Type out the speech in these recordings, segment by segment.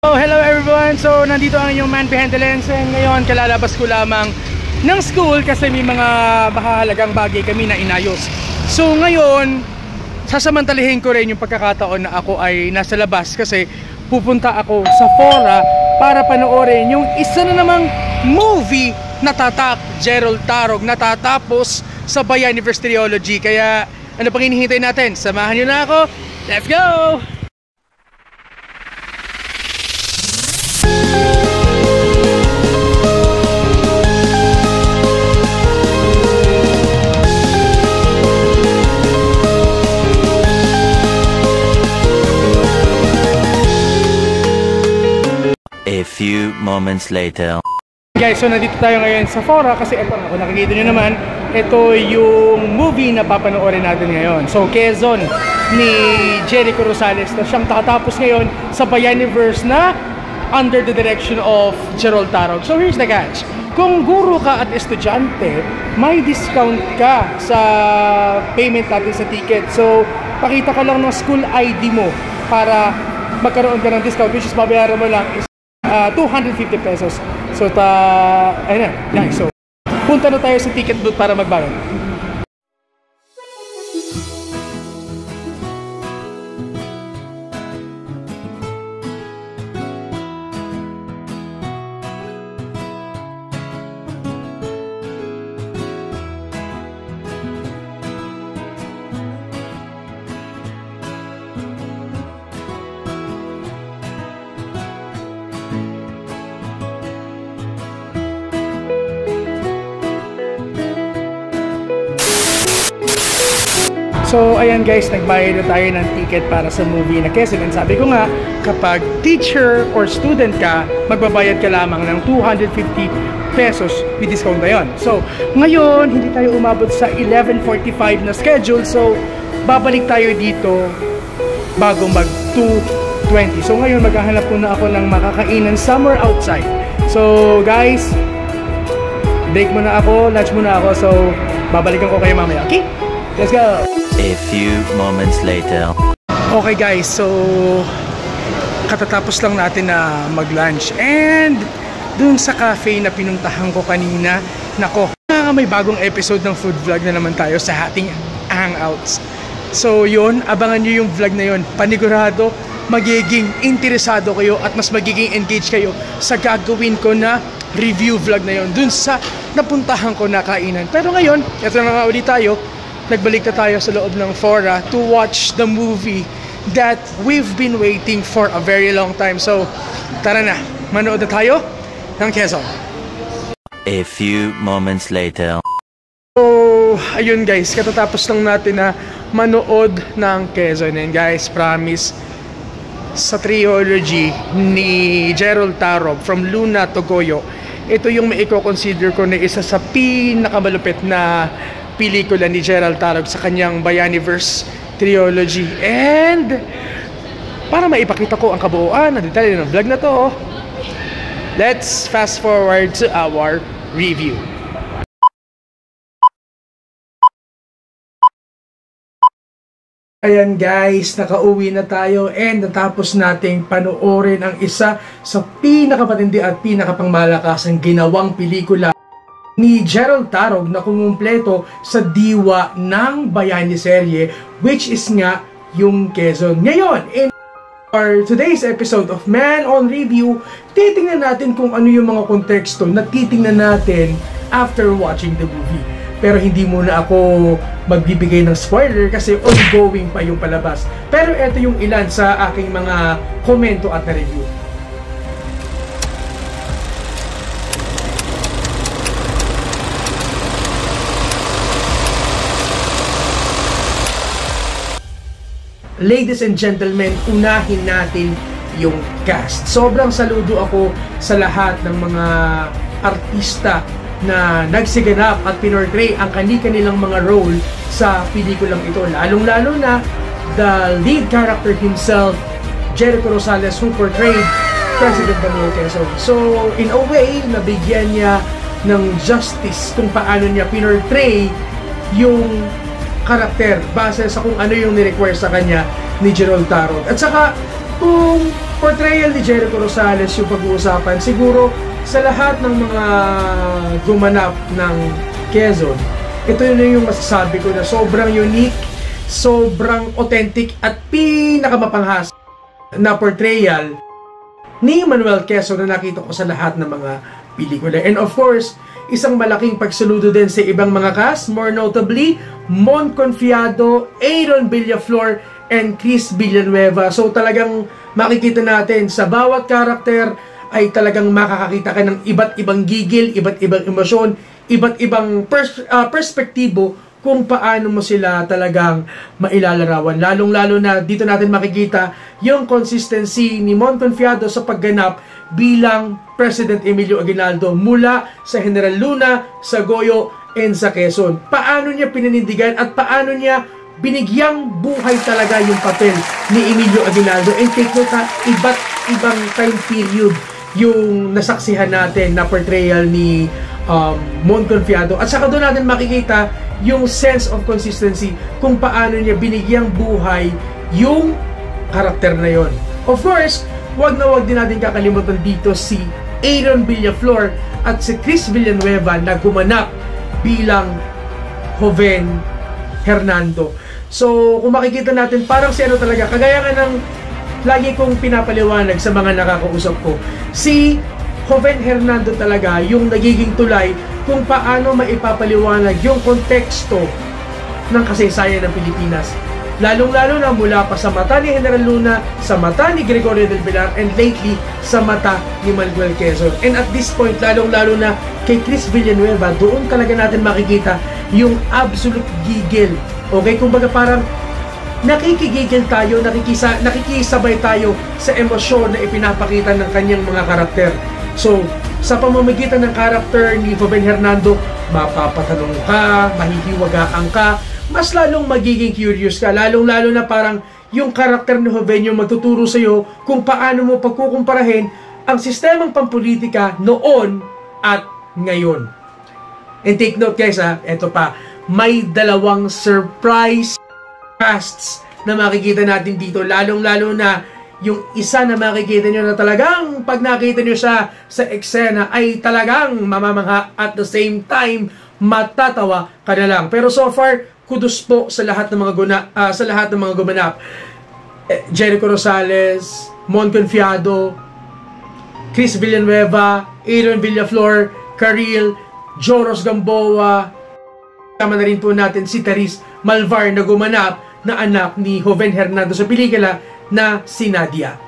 So hello everyone! So nandito ang inyong man behind the lens, and ngayon kalalabas ko lamang ng school kasi may mga mahalagang bagay kami na inayos. So ngayon sasamantalahin ko rin yung pagkakataon na ako ay nasa labas kasi pupunta ako sa Fora para panoorin yung isa na namang movie na tatak, Gerald Tarog, natatapos sa Bayan Universe Trilogy. Kaya ano pang hinihintay natin? Samahan nyo na ako! Let's go! A few moments later. Guys, so nandito tayo ngayon sa Fora kasi ito, kung nakikita nyo naman, ito yung movie na papanoorin natin ngayon. So, Quezon ni Jericho Rosales na siyang tatapos ngayon sa Bayan Universe na under the direction of Gerald Tarog. So, here's the catch. Kung guro ka at estudyante, may discount ka sa payment natin sa ticket. So, pakita ka lang ng school ID mo para magkaroon ka ng discount, which is babayaran mo lang is 250 pesos. So, ayun na, guys. So, punta na tayo sa ticket booth para magbayad. So, ayan guys, nagbayad na tayo ng ticket para sa movie na Quezon. And sabi ko nga, kapag teacher or student ka, magbabayad ka lamang ng 250 pesos with discount na yun. So, ngayon, hindi tayo umabot sa 11:45 na schedule. So, babalik tayo dito bago mag 2:20. So, ngayon, maghahanap muna ako ng makakainan somewhere outside. So, guys, break muna ako, lunch muna ako. So, babalikan ko kayo mamaya. Okay? Let's go! A few moments later. Okay guys, so katatapos lang natin na mag-lunch and dun sa cafe na pinuntahan ko kanina, nako, may bagong episode ng food vlog na naman tayo sa ating hangouts. So yun, abangan nyo yung vlog na yun. Panigurado, magiging interesado kayo at mas magiging engaged kayo sa gagawin ko na review vlog na yun dun sa napuntahan ko na kainan. Pero ngayon, ito na nga ulit tayo. Nagbalik na tayo sa loob ng Fora to watch the movie that we've been waiting for a very long time. So, tara na, manood na tayo ng Quezon. A few moments later. So, ayun guys, katatapos lang natin na manood ng Quezon. And guys, promise, sa trilogy ni Gerald Tarog, From Luna to Goyo, ito yung maiko-consider ko na isa sa pinakamalupit na pelikula ni Gerald Tarog sa kanyang Bayaniverse Trilogy. And para maipakita ko ang kabuuan na detalye ng vlog na to, let's fast forward to our review. Ayan guys, nakauwi na tayo and natapos nating panoorin ang isa sa pinakapatindi at pinakapangmalakasang ginawang pelikula ni Gerald Tarog na kumumpleto sa diwa ng Bayani serye, which is nga yung Quezon. Ngayon, in our today's episode of Man on Review, titingnan natin kung ano yung mga konteksto na titingnan natin after watching the movie. Pero hindi muna ako magbibigay ng spoiler kasi ongoing pa yung palabas. Pero ito yung ilan sa aking mga komento at na review. Ladies and gentlemen, unahin natin yung cast. Sobrang saludo ako sa lahat ng mga artista na nagsiganap at pinortray ang kanilang mga role sa pelikulang ito. Lalong-lalo na the lead character himself, Jericho Rosales, who portrayed President Daniel Quezon. So, in a way, nabigyan niya ng justice kung paano niya pinortray yung karakter base sa kung ano yung ni-require sa kanya ni Gerald Tarog. At saka, kung portrayal ni Jericho Rosales yung pag-uusapan. Siguro sa lahat ng mga gumanap ng Quezon, ito yun yung masasabi ko na sobrang unique, sobrang authentic at pinakamapanghas na portrayal ni Manuel Quezon na nakita ko sa lahat ng mga pelikula. And of course, isang malaking pagsaludo din sa ibang mga cast, more notably Mon Confiado, Aaron Villaflor, and Chris Villanueva. So talagang makikita natin sa bawat karakter ay talagang makakakita ka ng iba't ibang gigil, iba't ibang emosyon, iba't ibang perspektibo kung paano mo sila talagang mailalarawan. Lalong-lalo na dito natin makikita yung consistency ni Mon Confiado sa pagganap bilang President Emilio Aguinaldo mula sa General Luna, sa Goyo, and sa Quezon. Paano niya pininindigan at paano niya binigyang buhay talaga yung papel ni Emilio Aguinaldo. And take note ha, iba't ibang time period yung nasaksihan natin na portrayal ni Mon Confiado. At saka doon natin makikita yung sense of consistency kung paano niya binigyang buhay yung karakter na yon. Of course, wag din natin kakalimutan dito si Aaron Villaflor at si Chris Villanueva na gumanap bilang Joven Hernando. So, kung makikita natin, parang si ano talaga, kagaya nga ng lagi kong pinapaliwanag sa mga nakakausap ko, si Joven Hernando talaga yung nagiging tulay kung paano maipapaliwanag yung konteksto ng kasaysayan ng Pilipinas. Lalong-lalo na mula pa sa mata ni General Luna, sa mata ni Gregorio del Pilar, and lately sa mata ni Manuel Quezon. And at this point, lalong-lalo na kay Chris Villanueva, doon talaga natin makikita yung absolute gigil. Okay? Kumbaga parang nakikigigil tayo, nakikisabay tayo sa emosyon na ipinapakita ng kanyang mga karakter. So, sa pamamagitan ng karakter ni Joven Hernando, mapapatanong ka, mahihiwagaan ka, mas lalong magiging curious ka, lalong-lalo na parang yung karakter ni Joven yung magtuturo sa'yo kung paano mo pagkukumparahin ang sistemang pampolitika noon at ngayon. And take note guys ha, eto pa, may dalawang surprise casts na makikita natin dito, lalong-lalo na yung isa na makikita nyo na talagang pag nakita nyo siya sa eksena ay talagang mamamangha, at the same time matatawa ka na lang. Pero so far, kudos po sa lahat ng mga gumanap. Jericho Rosales, Mon Confiado, Chris Villanueva, Aaron Villaflor, Karil, Joros Gamboa. Tama na rin po natin si Therese Malvar na gumanap na anak ni Joven Hernando sa pelikula na si Nadia.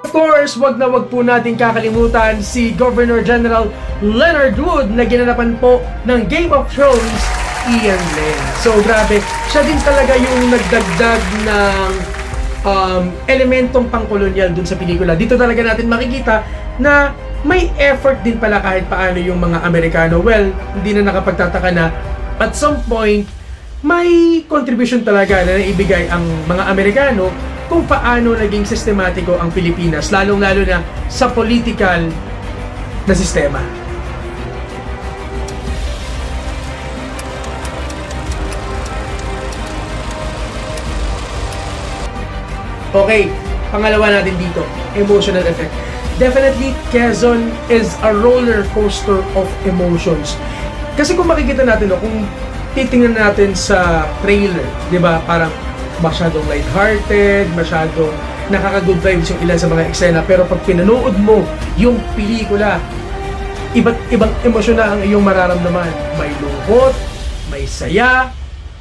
Of course, wag po natin kakalimutan si Governor General Leonard Wood na ginanapan po ng Game of Thrones, Ian Len. So grabe, siya din talaga yung nagdagdag ng elementong pangkolonyal dun sa pelikula. Dito talaga natin makikita na may effort din pala kahit paano yung mga Amerikano. Well, hindi na nakapagtataka na at some point, may contribution talaga na naibigay ang mga Amerikano kung paano naging sistematiko ang Pilipinas, lalong-lalo na sa political na sistema. Okay, pangalawa natin dito, emotional effect. Definitely, Quezon is a roller coaster of emotions. Kasi kung makikita natin, kung titingnan natin sa trailer, di ba, parang masyadong lighthearted, masyadong nakaka-good vibes yung ilan sa mga eksena. Pero pag pinanood mo yung pelikula, iba't ibang emosyon na ang iyong mararamdaman. May lungkot, may saya,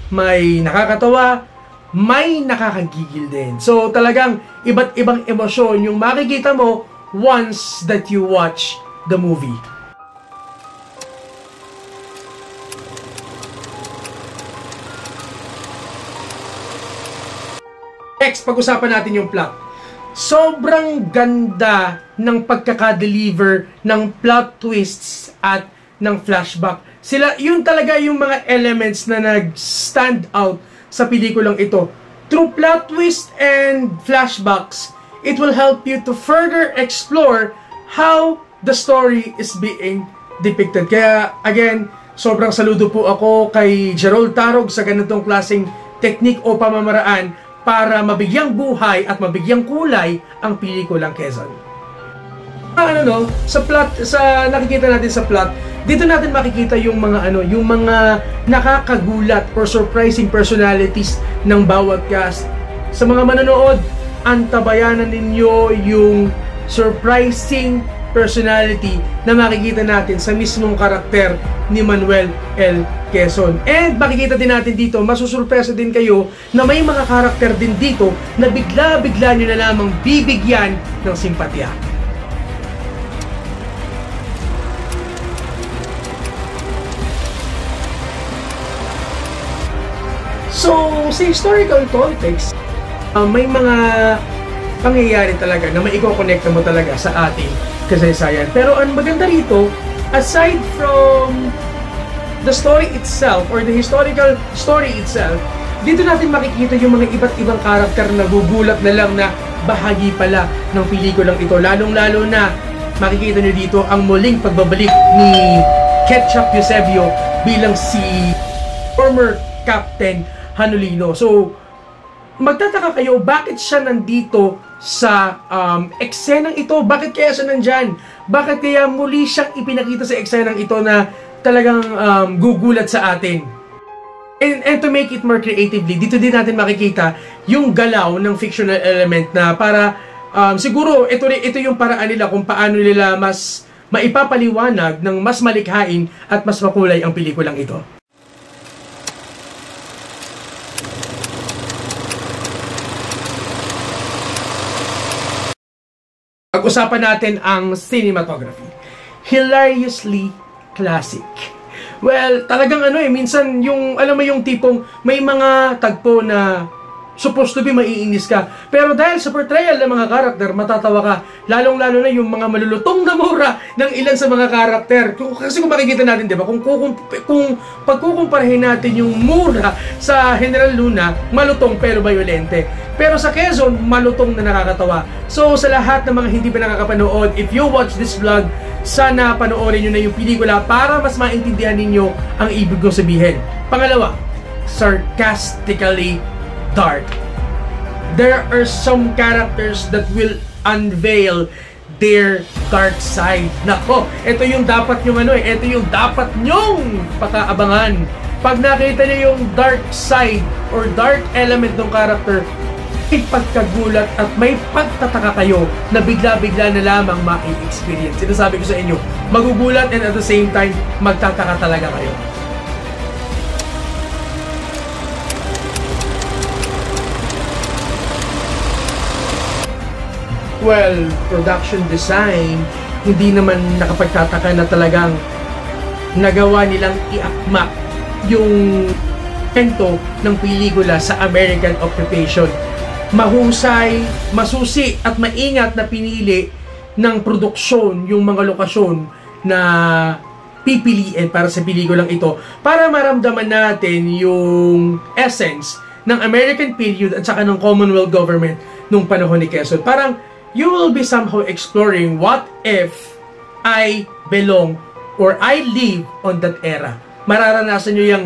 may nakakatawa, may nakakagigil din. So talagang iba't ibang emosyon yung makikita mo once that you watch the movie. Next, pag-usapan natin yung plot. Sobrang ganda ng pagkaka-deliver ng plot twists at ng flashback. Yun talaga yung mga elements na nag-stand out sa pelikulang ito. Through plot twist and flashbacks, it will help you to further explore how the story is being depicted. Kaya, again, sobrang saludo po ako kay Gerald Tarog sa ganitong klaseng technique o pamamaraan para mabigyang buhay at mabigyang kulay ang pelikulang Quezon. Sa plot, sa nakikita natin sa plot, dito natin makikita yung mga nakakagulat or surprising personalities ng bawat cast. Sa mga manonood, antabayanan ninyo yung surprising personality na makikita natin sa mismong karakter ni Manuel L. Quezon. And makikita din natin dito, masusurpresa din kayo na may mga karakter din dito na bigla-bigla nyo na lamang bibigyan ng simpatya. So, sa historical context, may mga pangyayari talaga na maiko-connecta mo talaga sa ating kasaysayan. Pero ang maganda rito, aside from the story itself or the historical story itself, dito natin makikita yung mga iba't ibang karakter na gugulat na lang na bahagi pala ng pelikulang ito. Lalong-lalo na makikita nyo dito ang muling pagbabalik ni Ketchup Eusebio bilang si former Captain Hanulino. So, magtataka kayo, bakit siya nandito sa eksenang ito? Bakit kaya siya nandyan? Bakit kaya muli siyang ipinakita sa eksenang ito na talagang gugulat sa atin? And to make it more creatively, dito din natin makikita yung galaw ng fictional element na para siguro ito yung paraan nila kung paano nila mas maipapaliwanag ng mas malikhain at mas makulay ang pelikulang ito. Pag-usapan natin ang cinematography. Hilariously classic. Well, talagang minsan yung, alam mo yung tipong may mga tagpo na supposed to be maiinis ka. Pero dahil sa portrayal ng mga karakter, matatawa ka. Lalong-lalo na yung mga malulutong na mura ng ilan sa mga karakter. Kasi kung makikita natin, di ba, kung pagkukumparahin natin yung mura sa General Luna, malutong pero violente. Pero sa Quezon, malutong na nakakatawa. So, sa lahat ng mga hindi pa nakakapanood, if you watch this vlog, sana panoorin nyo na yung pelikula para mas maintindihan ninyo ang ibig kong sabihin. Pangalawa, sarcastically dark. There are some characters that will unveil their dark side. Nako, ito yung dapat nyong ito yung dapat nyong pakaabangan. Pag nakita niyo yung dark side or dark element ng character, may pagkagulat at may pagtataka kayo na bigla-bigla na lamang ma-experience. Sinasabi ko sa inyo, magugulat and at the same time, magtataka talaga kayo. Well, production design, hindi naman nakapagtataka na talagang nagawa nilang iakma yung kwento ng pelikula sa American occupation. Mahusay, masusi at maingat na pinili ng produksyon yung mga lokasyon na pipiliin para sa pelikulang ito para maramdaman natin yung essence ng American period at saka ng Commonwealth government nung panahon ni Quezon. Parang you will be somehow exploring what if I belong or I live on that era. Mararanasan nyo yung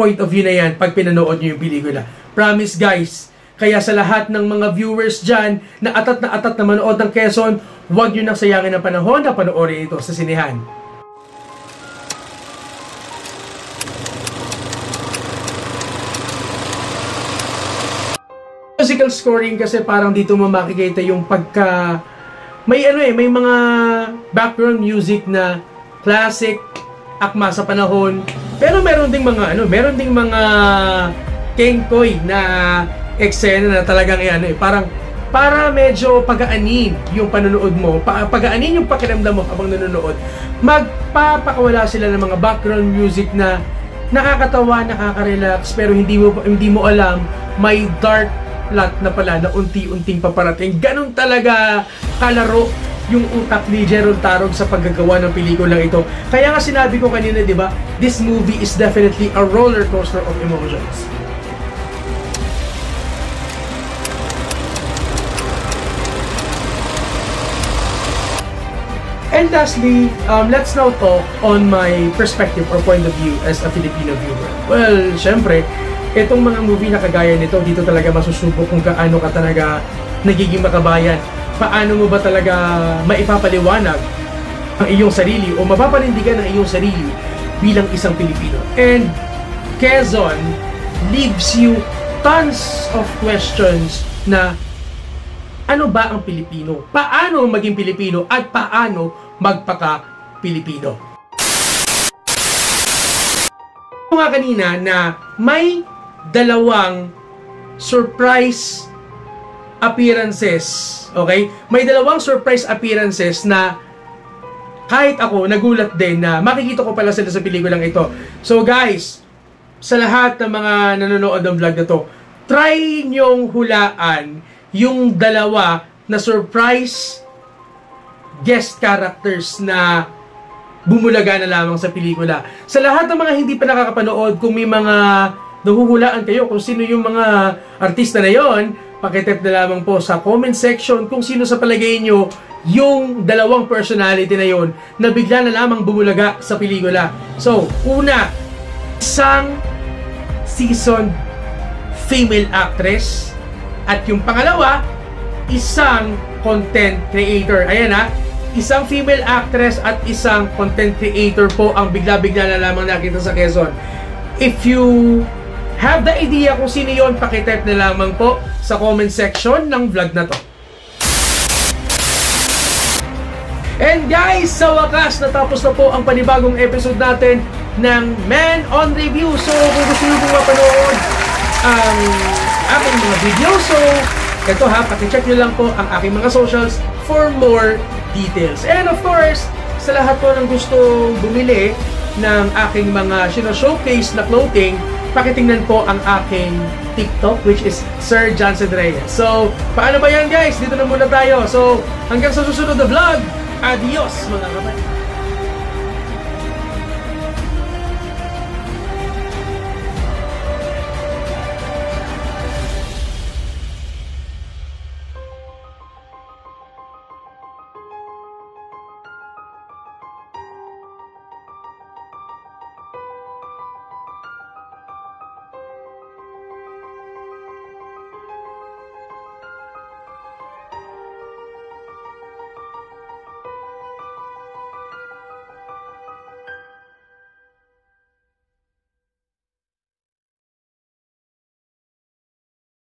point of view na yan pag pinanood nyo yung pelikula. Promise guys. Kaya sa lahat ng mga viewers dyan na atat na manood ng Quezon, huwag nyo nang sayangin ang panahon na panoorin ito sa sinehan. Musical scoring kasi parang dito mo makikita yung pagka may may mga background music na classic, akma sa panahon, pero meron ding mga kengkoy na eksena na talagang parang para medyo pagaanin yung panonood mo, pagaanin yung pakiramdam mo habang nanonood. Magpapakawala sila ng mga background music na nakakatawa, nakaka-relax, pero hindi mo alam may dark plot na pala na unti-unting paparating. Ganun talaga kalaro yung utak ni Gerald Tarog sa paggagawa ng pelikulang ito. Kaya nga sinabi ko kanina, di ba, this movie is definitely a roller coaster of emotions. And lastly, let's now talk on my perspective or point of view as a Filipino viewer. Well, syempre, Itong mga movie na kagaya nito, dito talaga masusubok kung kaano ka talaga nagiging makabayan. Paano mo ba talaga maipapaliwanag ang iyong sarili o mapapanindigan ang iyong sarili bilang isang Pilipino. And Quezon leaves you tons of questions na ano ba ang Pilipino? Paano maging Pilipino at paano magpaka-Pilipino? Nga kanina na may dalawang surprise appearances, okay? May dalawang surprise appearances na kahit ako, nagulat din na makikita ko pala sila sa pelikulang ito. So guys, sa lahat ng mga nanonood ng vlog na to, try nyong hulaan yung dalawa na surprise guest characters na bumulaga na lamang sa pelikula. Sa lahat ng mga hindi pa nakakapanood, kung may mga nahuhulaan kayo kung sino yung mga artista na yon, pakitype na lamang po sa comment section kung sino sa palagay nyo yung dalawang personality na yon na bigla na lamang bumulaga sa pelikula. So, una, isang seasoned female actress at yung pangalawa, isang content creator. Ayan ha, isang female actress at isang content creator po ang bigla-bigla na lamang nakita sa Quezon. If you have the idea kung sino yon, pakitype na lamang po sa comment section ng vlog na to. And guys, sa wakas, natapos na po ang panibagong episode natin ng Man on Review. So, kung gusto nyo pong mapanood ang aking mga video, so, ito ha, pakicheck nyo lang po ang aking mga socials for more details. And of course, sa lahat po ng gustong bumili ng aking mga showcase na clothing, pakitingnan po ang aking TikTok, which is Sir Johnson Reyes. So, paano ba yan guys? Dito na muna tayo. So, hanggang sa susunod na vlog, adios mga kapatid!